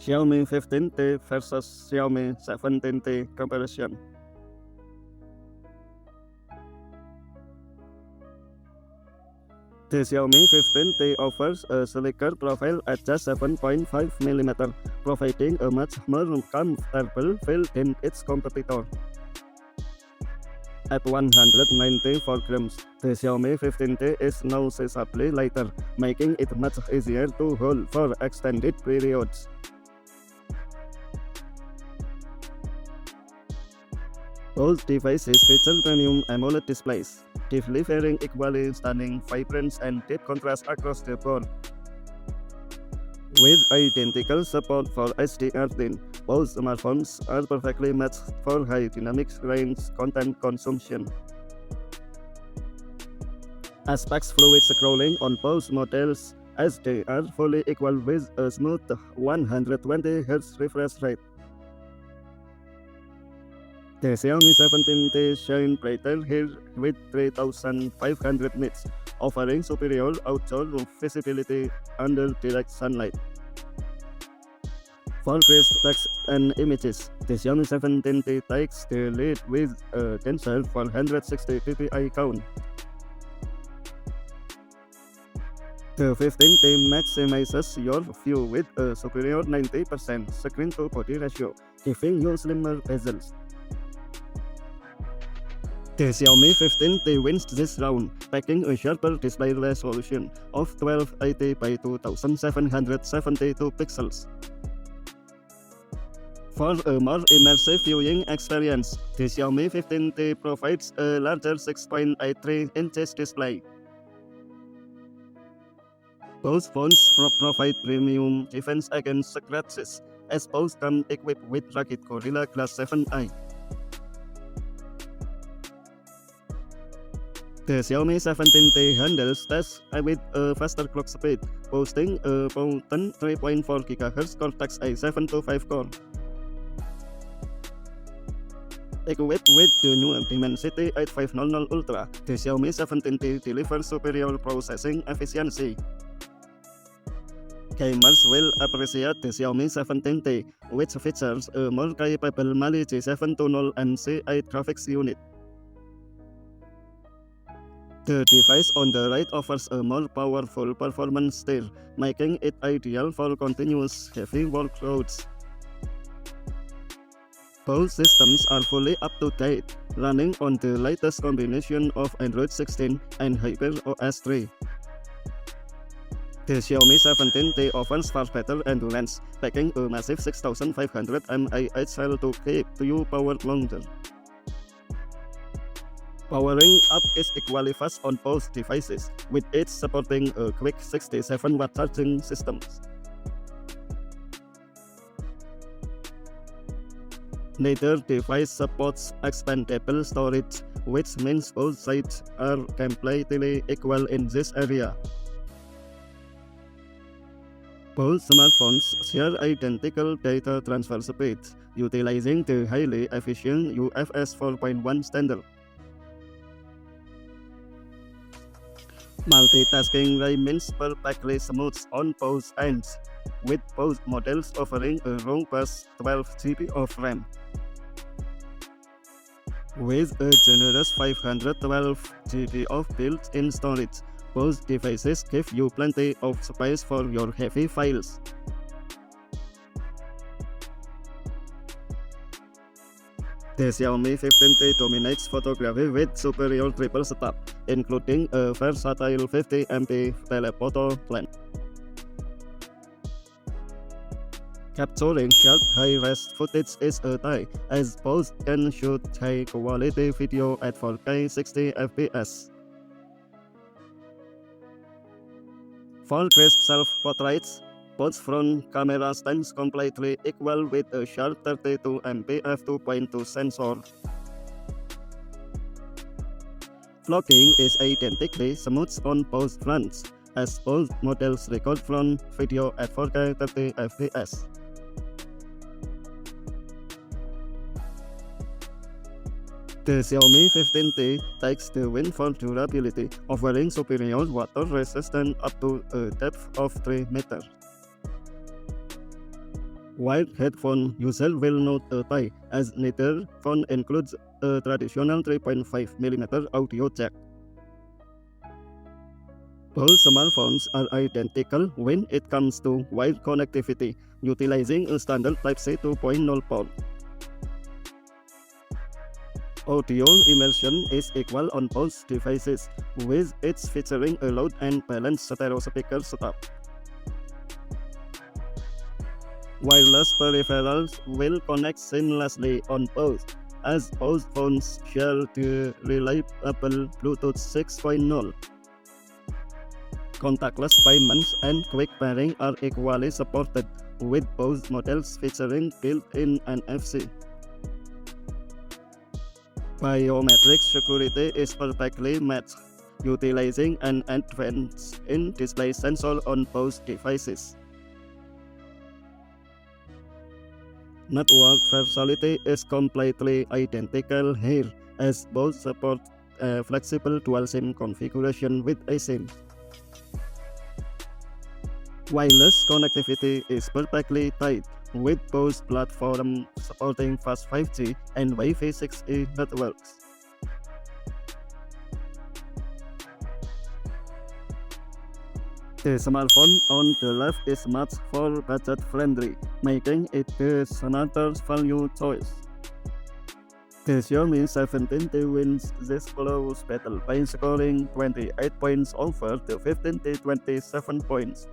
Xiaomi 15T versus Xiaomi 17T comparison. The Xiaomi 15T offers a sleeker profile at just 7.5mm, providing a much more comfortable feel than its competitor. At 194 grams, the Xiaomi 15T is noticeably lighter, making it much easier to hold for extended periods. Both devices feature premium AMOLED displays, delivering equally stunning vibrance and deep contrast across the board. With identical support for HDR10, both smartphones are perfectly matched for high dynamic range content consumption. Aspect fluid scrolling on both models, as they are fully equal with a smooth 120Hz refresh rate. The Xiaomi 17T shine brighter here with 3500 nits, offering superior outdoor visibility under direct sunlight. For crisp text and images, the Xiaomi 17T takes the lead with a denser 460 ppi count. The 15T maximizes your view with a superior 90% screen-to-body ratio, giving you slimmer bezels. The Xiaomi 15T wins this round, packing a sharper display resolution of 1280 by 2772 pixels. For a more immersive viewing experience, the Xiaomi 15T provides a larger 6.83 inches display. Both phones provide premium defense against scratches, as both come equipped with rugged Gorilla Glass 7i. The Xiaomi 17T handles tests with a faster clock speed, boasting a potent 3.4 GHz Cortex-A725 core. Equipped with the new Dimensity 8500 Ultra, the Xiaomi 17T delivers superior processing efficiency. Gamers will appreciate the Xiaomi 17T, which features a more capable Mali G720 and C8 graphics unit. The device on the right offers a more powerful performance tier, making it ideal for continuous heavy workloads. Both systems are fully up-to-date, running on the latest combination of Android 16 and HyperOS 3. The Xiaomi 17T offers far better endurance, packing a massive 6500 mAh cell to keep you powered longer. Powering up is equally fast on both devices, with each supporting a quick 67-watt charging system. Neither device supports expandable storage, which means both sides are completely equal in this area. Both smartphones share identical data transfer speeds, utilizing the highly efficient UFS 4.1 standard. Multitasking remains perfectly smooth on both ends, with both models offering a robust 12GB of RAM. With a generous 512GB of built-in storage, both devices give you plenty of space for your heavy files. The Xiaomi 15T dominates photography with superior triple setup, including a versatile 50MP telephoto lens. Capturing sharp high-res footage is a tie, as both can shoot high-quality video at 4K 60fps. For crisp self-portraits, both front camera stands completely equal with a sharp 32MP f2.2 sensor. Vlogging is identically smooth on both fronts, as both models record front video at 4K 30fps. The Xiaomi 15T takes the win for durability, offering superior water resistance up to a depth of 3 meters. Wired headphone user will note a tie, as neither phone includes a traditional 3.5mm audio jack. Both smartphones are identical when it comes to wired connectivity, utilizing a standard Type-C 2.0 port. Audio immersion is equal on both devices, with each featuring a loud and balanced stereo speaker setup. Wireless peripherals will connect seamlessly on both, as both phones share the reliable Bluetooth 6.0. Contactless payments and quick pairing are equally supported, with both models featuring built-in NFC. Biometric security is perfectly matched, utilizing an advanced in-display sensor on both devices. Network functionality is completely identical here, as both support a flexible dual SIM configuration with eSIM. Wireless connectivity is perfectly tight, with both platforms supporting fast 5G and Wi-Fi 6E networks. The smartphone on the left is much more budget-friendly, making it the smarter value choice. The Xiaomi 17T wins this close battle by scoring 28 points over the 15T 27 points.